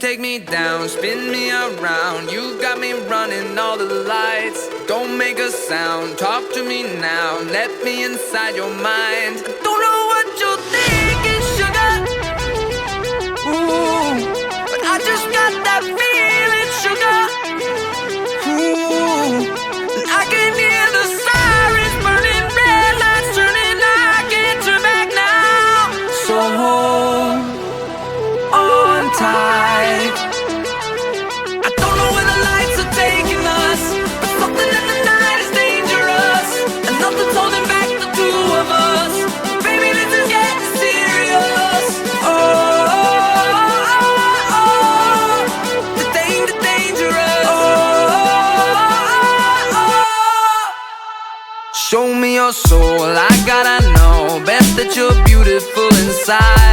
take me down, spin me around. You got me running all the lights. Don't make a sound, talk to me now. Let me inside your mind. I don't know what you're thinking, sugar. Ooh, but I just got that feeling, sugar. Ooh, and I can hear the sirens burning, red lights turning. I can't turn back now. So hold on tight. I don't know where the lights are taking us, but something in the night is dangerous, and nothing's holding back the two of us. Baby, this is getting serious. Oh, oh, oh, oh. The dangerous. Oh, oh, oh. Show me your soul, I gotta know. Bet that you're beautiful inside.